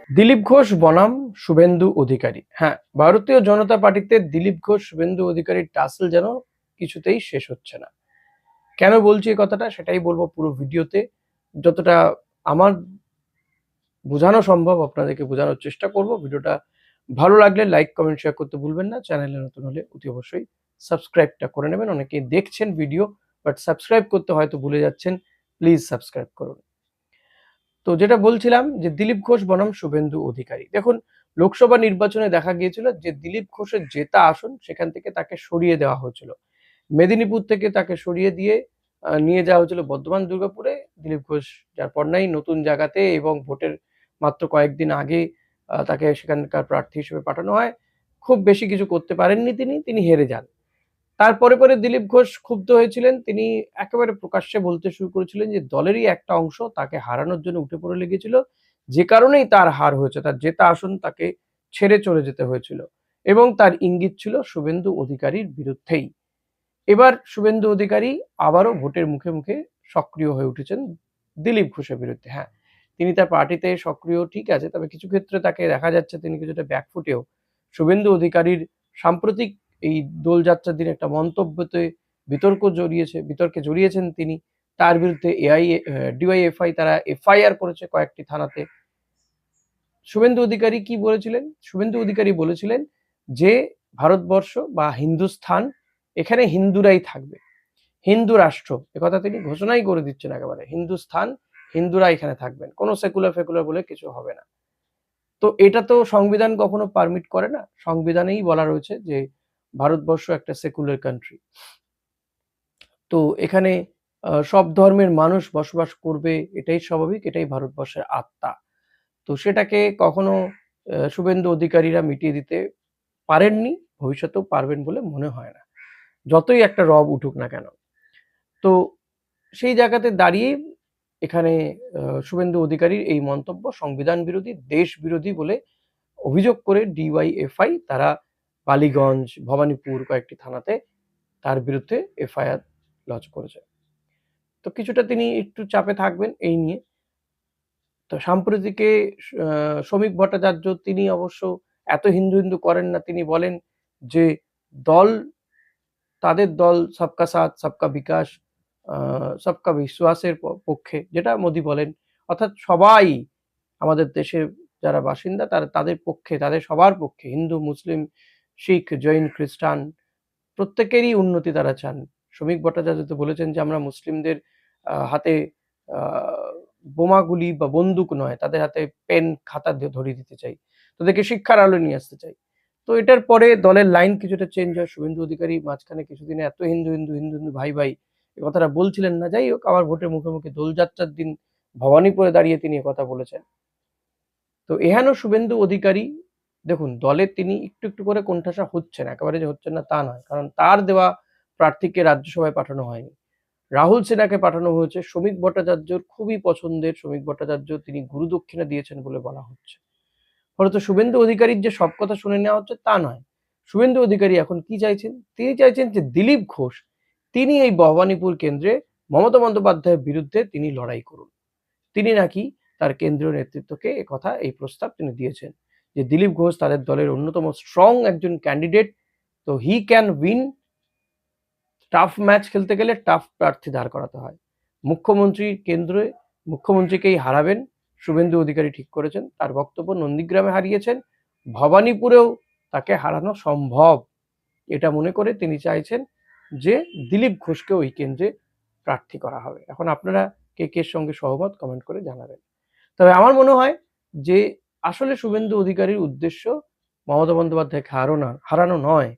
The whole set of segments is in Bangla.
দিলীপ ঘোষ বনাম শুভেন্দু অধিকারী। হ্যাঁ, ভারতীয় জনতা পার্টিতে দিলীপ ঘোষ শুভেন্দু অধিকারীর টাসেল যেন কিছুতেই শেষ হচ্ছে না। কেন বলছি এই কথাটা সেটাই বলবো পুরো ভিডিওতে। যতটা আমার বোঝানো সম্ভব আপনাদেরকে বোঝানোর চেষ্টা করব। ভিডিওটা ভালো লাগলে লাইক, কমেন্ট, শেয়ার করতে ভুলবেন না। চ্যানেলে নতুন হলে অতি অবশ্যই সাবস্ক্রাইবটা করে নেবেন। অনেকেই দেখছেন ভিডিও বাট সাবস্ক্রাইব করতে হয়তো ভুলে যাচ্ছেন। প্লিজ সাবস্ক্রাইব করুন। তো যেটা বলছিলাম যে দিলীপ ঘোষ বনাম শুভেন্দু অধিকারী। দেখুন, লোকসভা নির্বাচনে দেখা গিয়েছিল যে দিলীপ ঘোষের জেতা আসন সেখান থেকে তাকে সরিয়ে দেওয়া হয়েছিল। মেদিনীপুর থেকে তাকে সরিয়ে দিয়ে নিয়ে যাওয়া হয়েছিল বর্ধমান দুর্গাপুরে। দিলীপ ঘোষ যার পর নাই নতুন জায়গাতে এবং ভোটের মাত্র কয়েকদিন আগে তাকে সেখানকার প্রার্থী হিসেবে পাঠানো হয়। খুব বেশি কিছু করতে পারেননি তিনি হেরে যান। তারপরে দিলীপ ঘোষ ক্ষুব্ধ হয়েছিলেন। তিনি একেবারে প্রকাশ্যে বলতে শুরু করেছিলেন যে দলেরই একটা অংশ তাকে হারানোর জন্য উঠে পড়ে লেগেছিল, যে কারণেই তার হার হয়েছে। তার জেতা আসন তাকে ছেড়ে চলে যেতে হয়েছিল এবং তার ইঙ্গিত ছিল শুভেন্দু অধিকারীর বিরুদ্ধেই। এবার শুভেন্দু অধিকারী আবারও ভোটের মুখে মুখে সক্রিয় হয়ে উঠেছেন দিলীপ ঘোষের বিরুদ্ধে। হ্যাঁ, তিনি তার পার্টিতে সক্রিয় ঠিক আছে, তবে কিছু ক্ষেত্রে তাকে দেখা যাচ্ছে তিনি কিছুটা ব্যাকফুটেও। শুভেন্দু অধিকারীর সাম্প্রতিক এই দোলযাত্রার দিন একটা মন্তব্যতে বিতর্কে জড়িয়েছেন তিনি। তার বিরুদ্ধে ডিওয়াইএফআই তারা এফআইআর করেছে কয়েকটি থানাতে। শুভেন্দু অধিকারী কি বলেছিলেন? শুভেন্দু অধিকারী বলেছিলেন যে ভারতবর্ষ বা হিন্দুস্থান, এখানে হিন্দুরাই থাকবে, হিন্দু রাষ্ট্র, একথা তিনি ঘোষণাই করে দিচ্ছেন একেবারে। হিন্দুস্থান, হিন্দুরা এখানে থাকবেন, কোনো সেকুলার বলে কিছু হবে না। তো এটা তো সংবিধান কখনো পারমিট করে না। সংবিধানেই বলা রয়েছে যে ভারতবর্ষ একটা সেকুলার কান্ট্রি। তো এখানে সব ধর্মের মানুষ বসবাস করবে, এটাই স্বাভাবিক, এটাই ভারতবর্ষের আত্মা। তো সেটাকে কখনো শুভেন্দু অধিকারীরা মিটিয়ে দিতে পারেননি, ভবিষ্যতেও পারবেন বলে মনে হয় না, যতই একটা রব উঠুক না কেন। তো সেই জায়গাতে দাঁড়িয়ে এখানে শুভেন্দু অধিকারীর এই মন্তব্য সংবিধান বিরোধী, দেশ বিরোধী বলে অভিযোগ করে ডিওয়াইএফআই তারা বালিগঞ্জ, ভবানীপুর কয়েকটি থানাতে তার বিরুদ্ধে এফআইআর লঞ্চ করেছে। তো কিছুটা তিনি একটু চাপে থাকবেন এই নিয়ে। তো সাম্প্রতিকে শ্রমিক ভট্টাচার্য তিনি অবশ্য এত হিন্দু করেন না। তিনি বলেন যে দল, তাদের দল সবকা সাথ সবকা বিকাশ সবকা বিশ্বাসের পক্ষে, যেটা মোদি বলেন। অর্থাৎ সবাই আমাদের দেশের যারা বাসিন্দা তাদের পক্ষে, তাদের সবার পক্ষে, হিন্দু, মুসলিম, শিখ, জৈন, খ্রিস্টান প্রত্যেকেরই উন্নতি তারা চান। শ্রমিক ভট্টাচার্য তো বলেছেন যে আমরা মুসলিমদের হাতে বোমাগুলি বা বন্দুক নয়, তাদের হাতে পেন খাতা ধরিয়ে দিতে চাই, তাদেরকে শিক্ষার আলো নিয়ে আসতে চাই। তো এটার পরে দলের লাইন কিছুটা চেঞ্জ হয়। শুভেন্দু অধিকারী মাঝখানে কিছুদিনে এত হিন্দু ভাই ভাই এ কথাটা বলছিলেন না। যাই হোক, আবার ভোটের মুখে মুখে দোলযাত্রার দিন ভবানীপুরে দাঁড়িয়ে তিনি কথা বলেছেন। তো এহেন শুভেন্দু অধিকারী, দেখুন দলে তিনি একটু করে কোণঠাসা হচ্ছেন, একেবারে যে হচ্ছেন না তা নয়, কারণ তার দেওয়া প্রার্থীকে রাজ্যসভায় পাঠানো হয়নি, রাহুল সিনহাকে পাঠানো হয়েছে। শ্রমিক ভট্টাচার্যর খুবই পছন্দের শ্রমিক ভট্টাচার্য, তিনি গুরুদক্ষিণা দিয়েছেন বলে বলা হচ্ছে। ফলত শুভেন্দু অধিকারীর যে সব কথা শুনে নেওয়া হচ্ছে তা নয়। শুভেন্দু অধিকারী এখন কি চাইছেন? তিনি চাইছেন যে দিলীপ ঘোষ তিনি এই ভবানীপুর কেন্দ্রে মমতা বন্দ্যোপাধ্যায়ের বিরুদ্ধে তিনি লড়াই করুন। তিনি নাকি তার কেন্দ্রীয় নেতৃত্বকে এই প্রস্তাব তিনি দিয়েছেন যে দিলীপ ঘোষ তাদের দলের অন্যতম স্ট্রং একজন ক্যান্ডিডেট। তো he can win. Tough match খেলতে গেলে টাফ প্রার্থী দাঁড় করাতে হয়। মুখ্যমন্ত্রীকেই হারাবেন শুভেন্দু অধিকারী ঠিক করেছেন। তার বক্তব্য, নন্দীগ্রামে হারিয়েছেন, ভবানীপুরেও তাকে হারানো সম্ভব, এটা মনে করে তিনি চাইছেন যে দিলীপ ঘোষকে ওই কেন্দ্রে প্রার্থী করা হবে। এখন আপনারা কে সঙ্গে সহমত কমেন্ট করে জানাবেন। তবে আমার মনে হয় যে আসলে শুভেন্দু অধিকারীর উদ্দেশ্য মমতা বন্দ্যোপাধ্যায়কে হারানো নয়।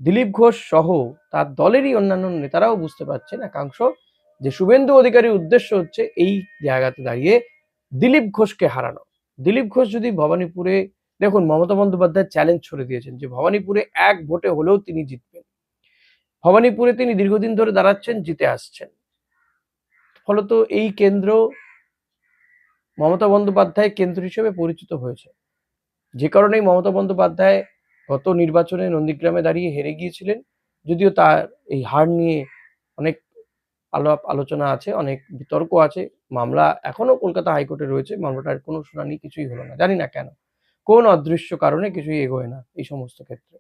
দিলীপ ঘোষ সহ তার দলেরই অন্যান্য নেতারাও বুঝতে পারছেন একাংশ যে শুভেন্দু অধিকারীর উদ্দেশ্য হচ্ছে এই জায়গাতে দাঁড়িয়ে দিলীপ ঘোষকে হারানো। দিলীপ ঘোষ যদি ভবানীপুরে, দেখুন মমতা বন্দ্যোপাধ্যায় চ্যালেঞ্জ ছড়ে দিয়েছেন যে ভবানীপুরে এক ভোটে হলেও তিনি জিতবেন। ভবানীপুরে তিনি দীর্ঘদিন ধরে দাঁড়াচ্ছেন, জিতে আসছেন। ফলত এই কেন্দ্র মমতা বন্দ্যোপাধ্যায় কেন্দ্র হিসেবে পরিচিত হয়েছে, যে কারণেই মমতা বন্দ্যোপাধ্যায় গত নির্বাচনে নন্দীগ্রামে দাঁড়িয়ে হেরে গিয়েছিলেন। যদিও তার এই হার নিয়ে অনেক আলাপ আলোচনা আছে, অনেক বিতর্ক আছে। মামলা এখনো কলকাতা হাইকোর্টে রয়েছে, মামলাটার কোনো শুনানি কিছুই হলো না, জানি না কেন, কোন অদৃশ্য কারণে কিছুই এগোয় না এই সমস্ত ক্ষেত্রে।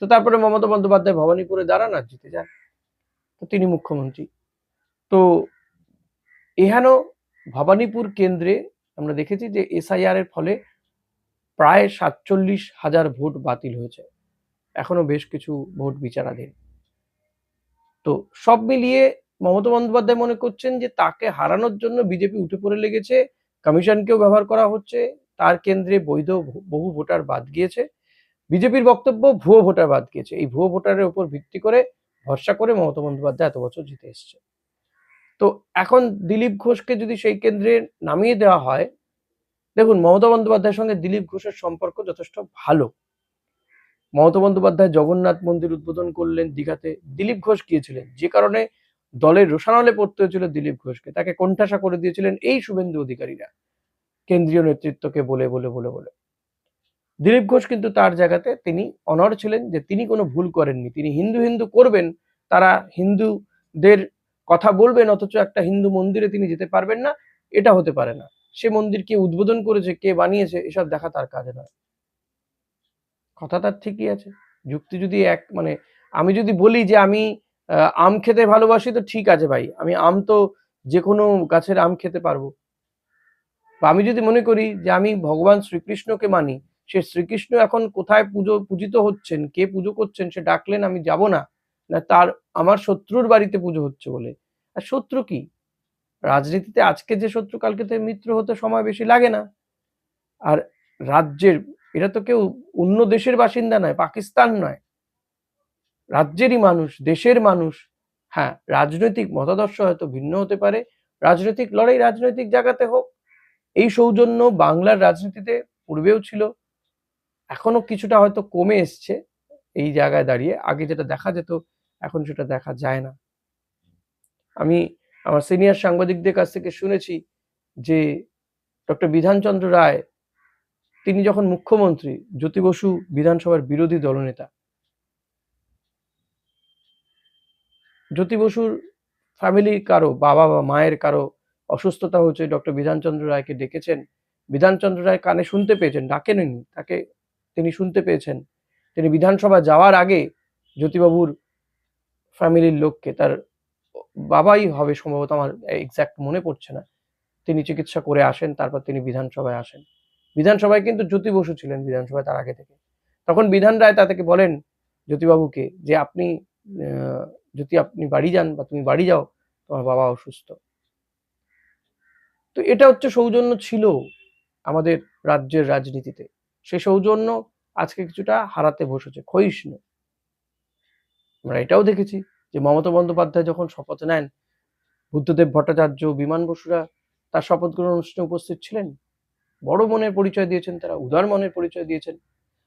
তো তারপরে মমতা বন্দ্যোপাধ্যায় ভবানীপুরে দাঁড়ান আর জিতে যান, তো তিনি মুখ্যমন্ত্রী। তো এহেন ভবানীপুর কেন্দ্রে আমরা দেখেছি যে এসআইআর এর ফলে প্রায় ৪৭,০০০ ভোট বাতিল হয়েছে, এখনো বেশ কিছু ভোট বিচারাধীন। তো সব মিলিয়ে মমতা বন্দ্যোপাধ্যায় মনে করছেন যে তাকে হারানোর জন্য বিজেপি উঠে পড়ে লেগেছে, কমিশনকেও ব্যবহার করা হচ্ছে, তার কেন্দ্রে বৈধ বহু ভোটার বাদ গিয়েছে। বিজেপির বক্তব্য ভুয়ো ভোটার বাদ গিয়েছে, এই ভুয়ো ভোটারের উপর ভিত্তি করে ভরসা করে মমতা বন্দ্যোপাধ্যায় এত বছর জিতে এসছে। তো এখন দিলীপ ঘোষকে যদি সেই কেন্দ্রে নামিয়ে দেওয়া হয়, দেখুন মমতা বন্দ্যোপাধ্যায়ের সঙ্গে দিলীপ ঘোষের সম্পর্ক যথেষ্ট ভালো। মমতা বন্দ্যোপাধ্যায় জগন্নাথ মন্দির উদ্বোধন করলেন দীঘাতে, দিলীপ ঘোষ গিয়েছিলেন, যে কারণে দলের রোষানলে পড়তে হয়েছিল দিলীপ ঘোষকে, তাকে কোণঠাসা করে দিয়েছিলেন এই শুভেন্দু অধিকারীরা কেন্দ্রীয় নেতৃত্বকে বলে বলে বলে বলে। দিলীপ ঘোষ কিন্তু তার জায়গাতে তিনি অনড় ছিলেন যে তিনি কোনো ভুল করেননি, তিনি হিন্দু হিন্দু করবেন, তারা হিন্দুদের কথা বলবেন অথচ একটা হিন্দু মন্দিরে তিনি যেতে পারবেন না, এটা হতে পারে না। সে মন্দির কে উদ্বোধন করেছে, কে বানিয়েছে, এসব দেখা তার কাজে নয়। কথা তার ঠিকই আছে, যুক্তি যদি এক মানে আমি যদি বলি যে আমি আম খেতে ভালোবাসি, তো ঠিক আছে ভাই, আমি আম তো যে কোনো গাছের আম খেতে পারবো। বা আমি যদি মনে করি যে আমি ভগবান শ্রীকৃষ্ণকে মানি, সে শ্রীকৃষ্ণ এখন কোথায় পূজিত হচ্ছেন, কে পুজো করছেন, সে ডাকলেন আমি যাব না, না তার আমার শত্রুর বাড়িতে পুজো হচ্ছে বলে। আর শত্রু কি? রাজনীতিতে আজকে যে শত্রু কালকে তো মিত্র হতে সময় বেশি লাগে না। আর রাজ্যের, এরা তো কেউ অন্য দেশের বাসিন্দা নয়, পাকিস্তান নয়, রাজ্যেরই মানুষ, দেশের মানুষ। হ্যাঁ, রাজনৈতিক মতাদর্শ হয়তো ভিন্ন হতে পারে, রাজনৈতিক লড়াই রাজনৈতিক জায়গাতে হোক। এই সৌজন্য বাংলার রাজনীতিতে পূর্বেও ছিল, এখনো কিছুটা হয়তো কমে এসছে এই জায়গায় দাঁড়িয়ে, আগে যেটা দেখা যেত এখন সেটা দেখা যায় না। আমি আমার সিনিয়র সাংবাদিকদের কাছ থেকে শুনেছি যে ডক্টর বিধানচন্দ্র রায় তিনি যখন মুখ্যমন্ত্রী, জ্যোতি বসু বিধানসভার বিরোধী দলনেতা, জ্যোতি বসুর ফ্যামিলির কারো বাবা বা মায়ের কারো অসুস্থতা হয়েছে, ডক্টর বিধানচন্দ্র রায়কে ডেকেছেন, বিধানচন্দ্র রায় কানে শুনতে পেয়েছেন, ডাকেননি তাকে, তিনি শুনতে পেয়েছেন, তিনি বিধানসভা যাওয়ার আগে জ্যোতিবাবুর ফ্যামিলির লোককে, তার বাবাই হবে সম্ভবত, আমার এক্সাক্ট মনে পড়ছে না, তিনি চিকিৎসা করে আসেন, তারপর তিনি বিধানসভায় আসেন। বিধানসভায় কিন্তু জ্যোতি বসু ছিলেন বিধানসভায় তার আগে থেকে। তখন বিধান রায় তাদেরকে বলেন জ্যোতিবাবুকে যে আপনি যদি আপনি বাড়ি যান বা তুমি বাড়ি যাও, তোমার বাবা অসুস্থ। তো এটা হচ্ছে সৌজন্য ছিল আমাদের রাজ্যের রাজনীতিতে, সে সৌজন্য আজকে কিছুটা হারাতে বসেছে, ক্ষয়িষ্ণু। আমরা এটাও দেখেছি যে মমতা বন্দ্যোপাধ্যায় যখন শপথ নেন, বুদ্ধদেব ভট্টাচার্য, বিমান বসুরা তার শপথ গ্রহণ অনুষ্ঠানে উপস্থিত ছিলেন, বড় মনের পরিচয় দিয়েছেন, তারা উদার মনের পরিচয় দিয়েছেন।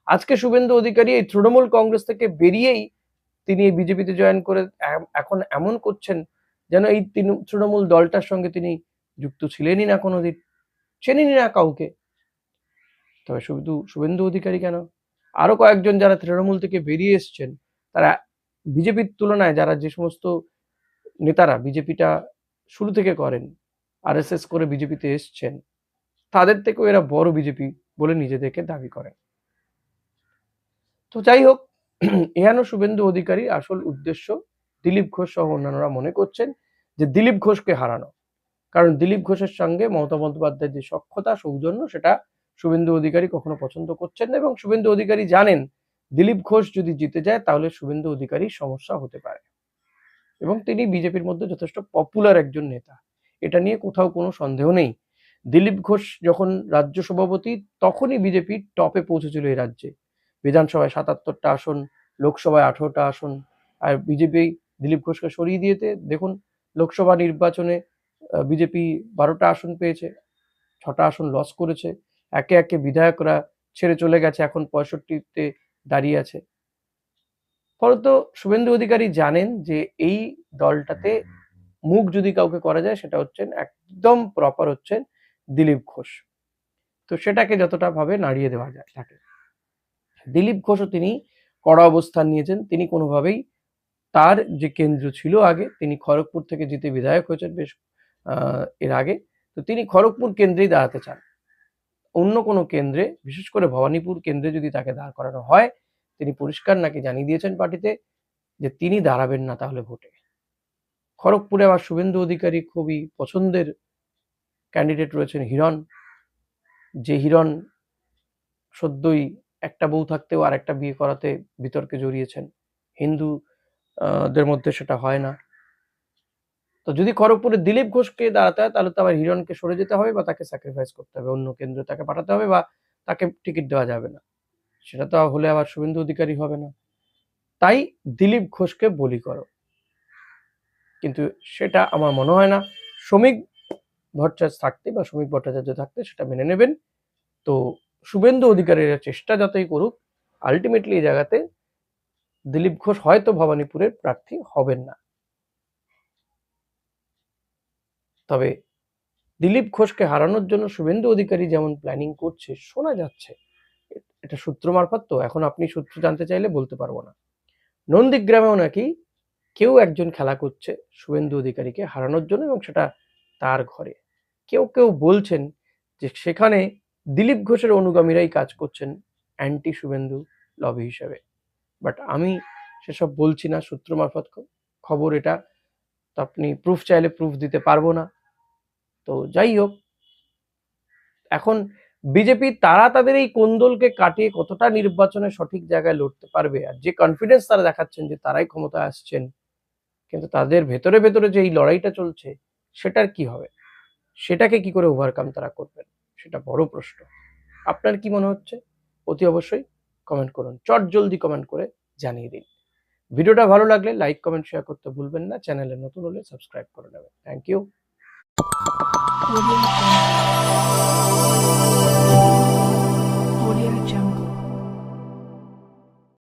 আজকে শুভেন্দু অধিকারী এই তৃণমূল কংগ্রেস থেকে বেরিয়েই তিনি এই বিজেপিতে জয়েন করে এখন এমন করছেন যেন এই তৃণমূল দলটার সঙ্গে তিনি যুক্ত ছিলেনই না, কোনোদিন চেনেনই না কাউকে। তবে শুধু শুভেন্দু অধিকারী কেন, আরো কয়েকজন যারা তৃণমূল থেকে বেরিয়ে এসছেন, তারা বিজেপির তুলনায় যারা যে সমস্ত নেতারা বিজেপিটা শুরু থেকে করেন, আরএসএস করে বিজেপিতে এসছেন, তাদের থেকেও এরা বড় বিজেপি বলে নিজেদেরকে দাবি করেন। তো যাই হোক, এহেন শুভেন্দু অধিকারী আসল উদ্দেশ্য দিলীপ ঘোষ সহ অন্যান্যরা মনে করছেন যে দিলীপ ঘোষকে হারানো, কারণ দিলীপ ঘোষের সঙ্গে মমতা বন্দ্যোপাধ্যায়ের যে সখ্যতা সৌজন্য, সেটা শুভেন্দু অধিকারী কখনো পছন্দ করছেন না, এবং শুভেন্দু অধিকারী জানেন দিলীপ ঘোষ যদি জিতে যায় তাহলে শুভেন্দু অধিকারীর সমস্যা হতে পারে, এবং তিনি বিজেপির মধ্যে যথেষ্ট পপুলার একজন নেতা, এটা নিয়ে কোথাও কোনো সন্দেহ নেই। দিলীপ ঘোষ যখন রাজ্য সভাপতি, তখনই বিজেপি টপে পৌঁছেছিল এই রাজ্যে, বিধানসভায় ৭৭টা আসন, লোকসভায় ১৮টা আসন। আর বিজেপি দিলীপ ঘোষকে সরিয়ে দিয়েতে দেখুন লোকসভা নির্বাচনে বিজেপি ১২টা আসন পেয়েছে, ৬টা আসন লস করেছে, একে একে বিধায়করা ছেড়ে চলে গেছে, এখন ৬৫তে দাঁড়িয়ে আছে। ফলত শুভেন্দু অধিকারী জানেন যে এই দলটাতে মুখ যদি কাউকে করা যায়, সেটা হচ্ছেন একদম প্রপার হচ্ছেন দিলীপ ঘোষ। তো সেটাকে যতটা ভাবে নাড়িয়ে দেওয়া যায় তাকে। দিলীপ ঘোষও তিনি কড়া অবস্থান নিয়েছেন, তিনি কোনোভাবেই তার যে কেন্দ্র ছিল আগে, তিনি খড়গপুর থেকে জিতে বিধায়ক হয়েছেন বেশ এর আগে, তো তিনি খড়গপুর কেন্দ্রেই দাঁড়াতে চান। অন্য কোনো কেন্দ্রে, বিশেষ করে ভবানীপুর কেন্দ্রে যদি তাকে দাঁড় করানো হয়, তিনি পরিষ্কার নাকি জানিয়ে দিয়েছেন পার্টিতে যে তিনি দাঁড়াবেন না তাহলে ভোটে। খড়গপুরে আবার শুভেন্দু অধিকারী খুবই পছন্দের ক্যান্ডিডেট রয়েছেন হিরণ, যে হিরণ সদ্যই একটা বউ থাকতেও আর একটা বিয়ে করাতে বিতর্কে জড়িয়েছেন। হিন্দুদের মধ্যে সেটা হয় না। তো যদি খড়গপুরে দিলীপ ঘোষকে দাঁড়াতে হয় তাহলে তো আবার হিরণকে সরে যেতে হবে বা তাকে স্যাক্রিফাইস করতে হবে, অন্য কেন্দ্রে তাকে পাঠাতে হবে বা তাকে টিকিট দেওয়া যাবে না। সেটা তো হলে আবার শুভেন্দু অধিকারী হবে না। তাই দিলীপ ঘোষকে বলি করো, কিন্তু সেটা আমার মনে হয় না। শ্রমিক ভট্টাচার্য থাকতে বা শ্রমিক ভট্টাচার্য থাকতে সেটা মেনে নেবেন। তো শুভেন্দু অধিকারীরা চেষ্টা যতই করুক, আলটিমেটলি এই জায়গাতে দিলীপ ঘোষ হয়তো ভবানীপুরের প্রার্থী হবেন না। তবে দিলীপ ঘোষকে হারানোর জন্য শুভেন্দু অধিকারী যেমন প্ল্যানিং করছে শোনা যাচ্ছে, এটা সূত্র মারফত, তো এখন আপনি সূত্র জানতে চাইলে বলতে পারবো না। নন্দীগ্রামেও নাকি কেউ একজন খেলা করছে শুভেন্দু অধিকারীকে হারানোর জন্য, এবং সেটা তার ঘরে। কেউ কেউ বলছেন যে সেখানে দিলীপ ঘোষের অনুগামীরাই কাজ করছেন অ্যান্টি শুভেন্দু লবি হিসেবে। বাট আমি সেসব বলছি না, সূত্র মারফত খবর এটা, তো আপনি প্রুফ চাইলে প্রুফ দিতে পারবো না। তো যাই হোক, এখন বিজেপি তারা তাদের এই কোন্দলকে কাটিয়ে কতটা নির্বাচনে সঠিক জায়গায় লড়তে পারবে, আর যে কনফিডেন্স তারা দেখাচ্ছেন যে তারাই ক্ষমতায় আসছেন, কিন্তু তাদের ভেতরে ভেতরে যে এই লড়াইটা চলছে সেটার কি হবে, সেটাকে কি করে ওভারকাম তারা করবেন, সেটা বড় প্রশ্ন। আপনার কি মনে হচ্ছে অতি অবশ্যই কমেন্ট করুন, চট জলদি কমেন্ট করে জানিয়ে দিন। ভিডিওটা ভালো লাগলে লাইক কমেন্ট শেয়ার করতে ভুলবেন না, চ্যানেলে নতুন হলে সাবস্ক্রাইব করে নেবেন। Thank you.